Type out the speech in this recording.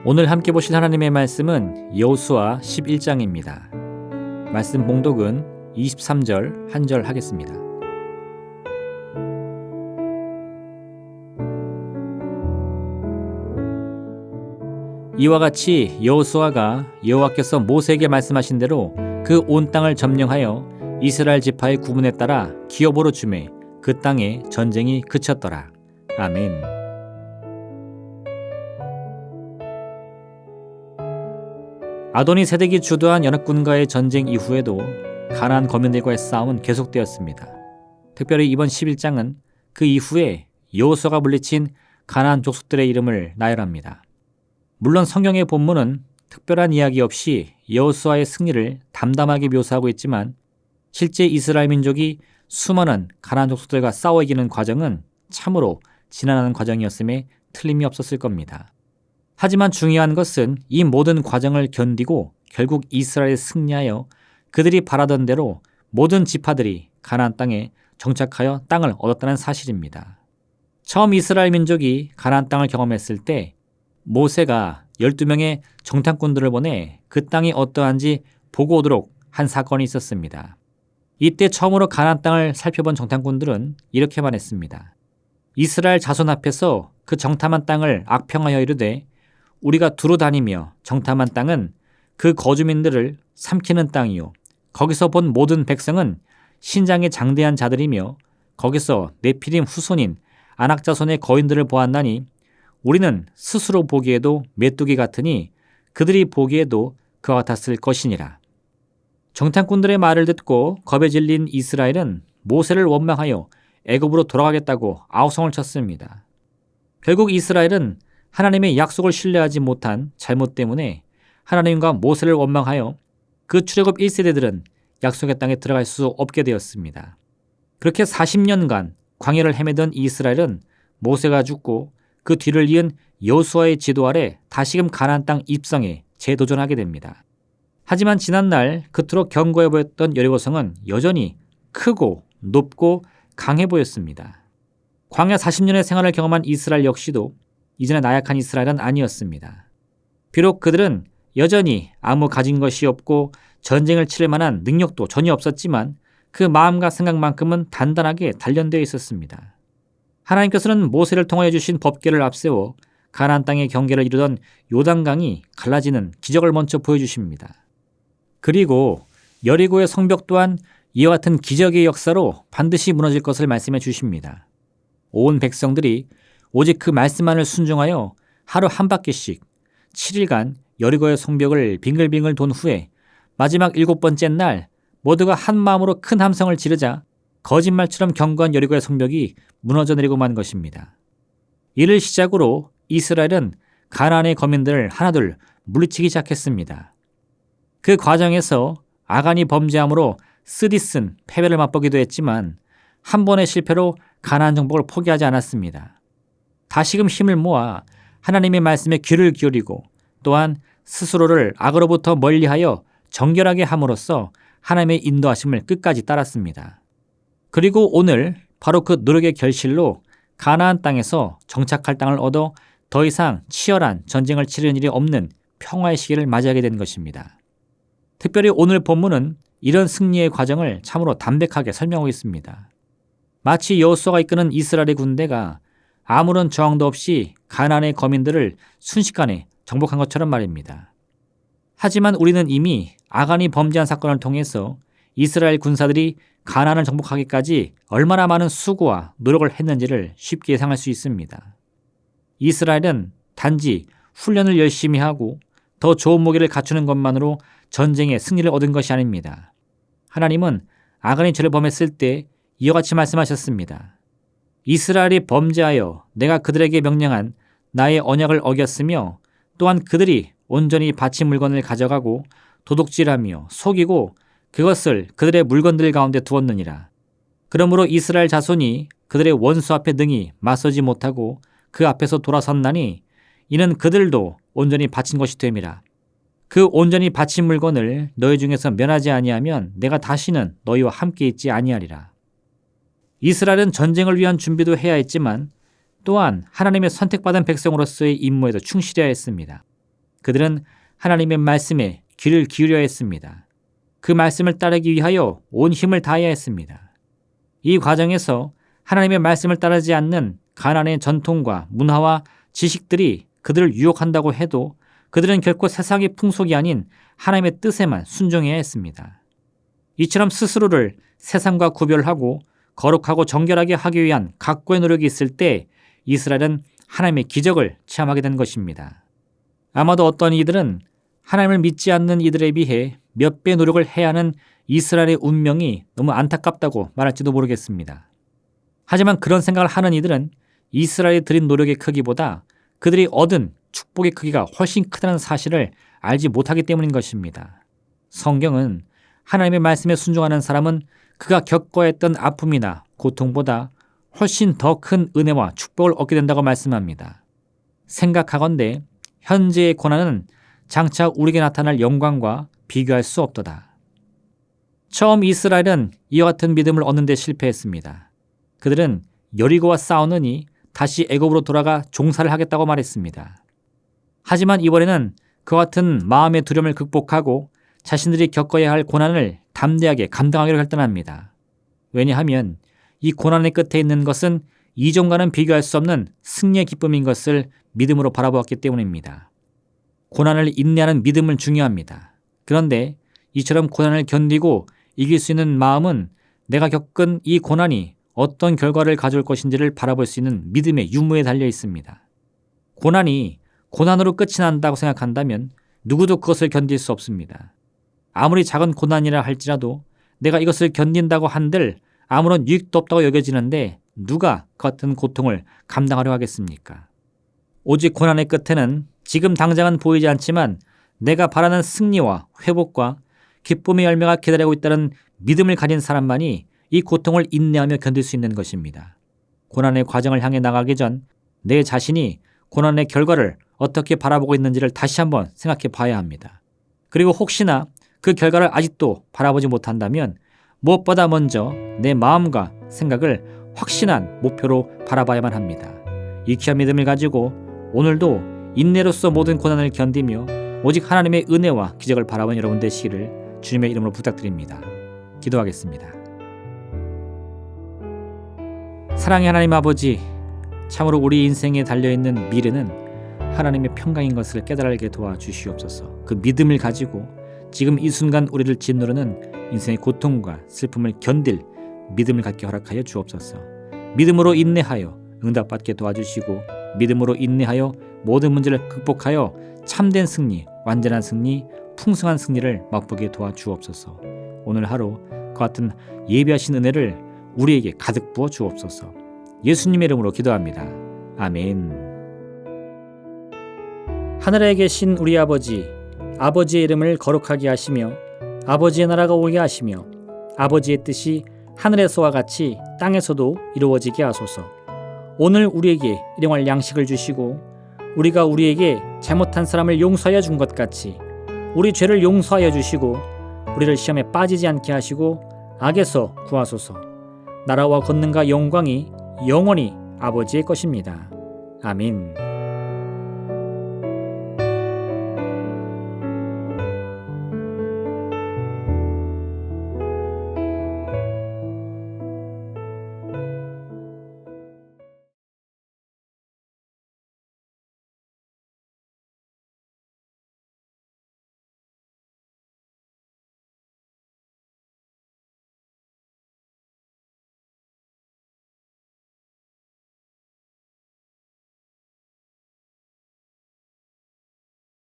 오늘 함께 보실 하나님의 말씀은 여호수아 11장입니다. 말씀 봉독은 23절 한 절 하겠습니다. 이와 같이 여호수아가 여호와께서 모세에게 말씀하신 대로 그 온 땅을 점령하여 이스라엘 지파의 구분에 따라 기업으로 주매 그 땅에 전쟁이 그쳤더라. 아멘. 아도니 세덱이 주도한 연합군과의 전쟁 이후에도 가나안 거민들과의 싸움은 계속되었습니다. 특별히 이번 11장은 그 이후에 여호수아가 물리친 가나안 족속들의 이름을 나열합니다. 물론 성경의 본문은 특별한 이야기 없이 여호수아의 승리를 담담하게 묘사하고 있지만 실제 이스라엘 민족이 수많은 가나안 족속들과 싸워 이기는 과정은 참으로 지난한 과정이었음에 틀림이 없었을 겁니다. 하지만 중요한 것은 이 모든 과정을 견디고 결국 이스라엘이 승리하여 그들이 바라던 대로 모든 지파들이 가나안 땅에 정착하여 땅을 얻었다는 사실입니다. 처음 이스라엘 민족이 가나안 땅을 경험했을 때 모세가 12명의 정탐꾼들을 보내 그 땅이 어떠한지 보고 오도록 한 사건이 있었습니다. 이때 처음으로 가나안 땅을 살펴본 정탐꾼들은 이렇게 말했습니다. 이스라엘 자손 앞에서 그 정탐한 땅을 악평하여 이르되 우리가 두루 다니며 정탐한 땅은 그 거주민들을 삼키는 땅이요 거기서 본 모든 백성은 신장이 장대한 자들이며 거기서 네피림 후손인 아낙 자손의 거인들을 보았나니 우리는 스스로 보기에도 메뚜기 같으니 그들이 보기에도 그와 같았을 것이니라. 정탐꾼들의 말을 듣고 겁에 질린 이스라엘은 모세를 원망하여 애굽으로 돌아가겠다고 아우성을 쳤습니다. 결국 이스라엘은 하나님의 약속을 신뢰하지 못한 잘못 때문에 하나님과 모세를 원망하여 그 출애굽 1세대들은 약속의 땅에 들어갈 수 없게 되었습니다. 그렇게 40년간 광야를 헤매던 이스라엘은 모세가 죽고 그 뒤를 이은 여호수아의 지도 아래 다시금 가나안 땅 입성에 재도전하게 됩니다. 하지만 지난날 그토록 견고해 보였던 여리고성은 여전히 크고 높고 강해 보였습니다. 광야 40년의 생활을 경험한 이스라엘 역시도 이전에 나약한 이스라엘은 아니었습니다. 비록 그들은 여전히 아무 가진 것이 없고 전쟁을 치를 만한 능력도 전혀 없었지만 그 마음과 생각만큼은 단단하게 단련되어 있었습니다. 하나님께서는 모세를 통하여 주신 법궤를 앞세워 가나안 땅의 경계를 이루던 요단강이 갈라지는 기적을 먼저 보여주십니다. 그리고 여리고의 성벽 또한 이와 같은 기적의 역사로 반드시 무너질 것을 말씀해 주십니다. 온 백성들이 오직 그 말씀만을 순종하여 하루 한 바퀴씩 7일간 여리고의 성벽을 빙글빙글 돈 후에 마지막 7번째 날 모두가 한 마음으로 큰 함성을 지르자 거짓말처럼 견고한 여리고의 성벽이 무너져 내리고 만 것입니다. 이를 시작으로 이스라엘은 가나안의 거민들을 하나둘 물리치기 시작했습니다. 그 과정에서 아간이 범죄함으로 쓰디쓴 패배를 맛보기도 했지만 한 번의 실패로 가나안 정복을 포기하지 않았습니다. 다시금 힘을 모아 하나님의 말씀에 귀를 기울이고 또한 스스로를 악으로부터 멀리하여 정결하게 함으로써 하나님의 인도하심을 끝까지 따랐습니다. 그리고 오늘 바로 그 노력의 결실로 가나안 땅에서 정착할 땅을 얻어 더 이상 치열한 전쟁을 치르는 일이 없는 평화의 시기를 맞이하게 된 것입니다. 특별히 오늘 본문은 이런 승리의 과정을 참으로 담백하게 설명하고 있습니다. 마치 여호수아가 이끄는 이스라엘의 군대가 아무런 저항도 없이 가나안의 거민들을 순식간에 정복한 것처럼 말입니다. 하지만 우리는 이미 아간이 범죄한 사건을 통해서 이스라엘 군사들이 가나안을 정복하기까지 얼마나 많은 수고와 노력을 했는지를 쉽게 예상할 수 있습니다. 이스라엘은 단지 훈련을 열심히 하고 더 좋은 무기를 갖추는 것만으로 전쟁에 승리를 얻은 것이 아닙니다. 하나님은 아간이 죄를 범했을 때 이와 같이 말씀하셨습니다. 이스라엘이 범죄하여 내가 그들에게 명령한 나의 언약을 어겼으며 또한 그들이 온전히 바친 물건을 가져가고 도둑질하며 속이고 그것을 그들의 물건들 가운데 두었느니라. 그러므로 이스라엘 자손이 그들의 원수 앞에 능히 맞서지 못하고 그 앞에서 돌아섰나니 이는 그들도 온전히 바친 것이 됨이라. 그 온전히 바친 물건을 너희 중에서 면하지 아니하면 내가 다시는 너희와 함께 있지 아니하리라. 이스라엘은 전쟁을 위한 준비도 해야 했지만 또한 하나님의 선택받은 백성으로서의 임무에도 충실해야 했습니다. 그들은 하나님의 말씀에 귀를 기울여야 했습니다. 그 말씀을 따르기 위하여 온 힘을 다해야 했습니다. 이 과정에서 하나님의 말씀을 따르지 않는 가나안의 전통과 문화와 지식들이 그들을 유혹한다고 해도 그들은 결코 세상의 풍속이 아닌 하나님의 뜻에만 순종해야 했습니다. 이처럼 스스로를 세상과 구별하고 거룩하고 정결하게 하기 위한 각고의 노력이 있을 때 이스라엘은 하나님의 기적을 체험하게 된 것입니다. 아마도 어떤 이들은 하나님을 믿지 않는 이들에 비해 몇 배 노력을 해야 하는 이스라엘의 운명이 너무 안타깝다고 말할지도 모르겠습니다. 하지만 그런 생각을 하는 이들은 이스라엘이 들인 노력의 크기보다 그들이 얻은 축복의 크기가 훨씬 크다는 사실을 알지 못하기 때문인 것입니다. 성경은 하나님의 말씀에 순종하는 사람은 그가 겪어야 했던 아픔이나 고통보다 훨씬 더 큰 은혜와 축복을 얻게 된다고 말씀합니다. 생각하건대 현재의 고난은 장차 우리에게 나타날 영광과 비교할 수 없도다. 처음 이스라엘은 이와 같은 믿음을 얻는 데 실패했습니다. 그들은 여리고와 싸우느니 다시 애굽으로 돌아가 종살을 하겠다고 말했습니다. 하지만 이번에는 그와 같은 마음의 두려움을 극복하고 자신들이 겪어야 할 고난을 담대하게 감당하기로 결단합니다. 왜냐하면 이 고난의 끝에 있는 것은 이전과는 비교할 수 없는 승리의 기쁨인 것을 믿음으로 바라보았기 때문입니다. 고난을 인내하는 믿음은 중요합니다. 그런데 이처럼 고난을 견디고 이길 수 있는 마음은 내가 겪은 이 고난이 어떤 결과를 가져올 것인지를 바라볼 수 있는 믿음의 유무에 달려 있습니다. 고난이 고난으로 끝이 난다고 생각한다면 누구도 그것을 견딜 수 없습니다. 아무리 작은 고난이라 할지라도 내가 이것을 견딘다고 한들 아무런 유익도 없다고 여겨지는데 누가 그 같은 고통을 감당하려 하겠습니까? 오직 고난의 끝에는 지금 당장은 보이지 않지만 내가 바라는 승리와 회복과 기쁨의 열매가 기다리고 있다는 믿음을 가진 사람만이 이 고통을 인내하며 견딜 수 있는 것입니다. 고난의 과정을 향해 나가기 전 내 자신이 고난의 결과를 어떻게 바라보고 있는지를 다시 한번 생각해 봐야 합니다. 그리고 혹시나 그 결과를 아직도 바라보지 못한다면 무엇보다 먼저 내 마음과 생각을 확신한 목표로 바라봐야만 합니다. 유쾌한 믿음을 가지고 오늘도 인내로서 모든 고난을 견디며 오직 하나님의 은혜와 기적을 바라보는 여러분 되시기를 주님의 이름으로 부탁드립니다. 기도하겠습니다. 사랑의 하나님 아버지, 참으로 우리 인생에 달려있는 미래는 하나님의 평강인 것을 깨달게 도와주시옵소서. 그 믿음을 가지고 지금 이 순간 우리를 짓누르는 인생의 고통과 슬픔을 견딜 믿음을 갖게 허락하여 주옵소서. 믿음으로 인내하여 응답받게 도와주시고 믿음으로 인내하여 모든 문제를 극복하여 참된 승리, 완전한 승리, 풍성한 승리를 맛보게 도와주옵소서. 오늘 하루 그 같은 예비하신 은혜를 우리에게 가득 부어 주옵소서. 예수님의 이름으로 기도합니다. 아멘. 하늘에 계신 우리 아버지, 아버지의 이름을 거룩하게 하시며 아버지의 나라가 오게 하시며 아버지의 뜻이 하늘에서와 같이 땅에서도 이루어지게 하소서. 오늘 우리에게 일용할 양식을 주시고 우리가 우리에게 잘못한 사람을 용서하여 준 것 같이 우리 죄를 용서하여 주시고 우리를 시험에 빠지지 않게 하시고 악에서 구하소서. 나라와 권능과 영광이 영원히 아버지의 것입니다. 아멘.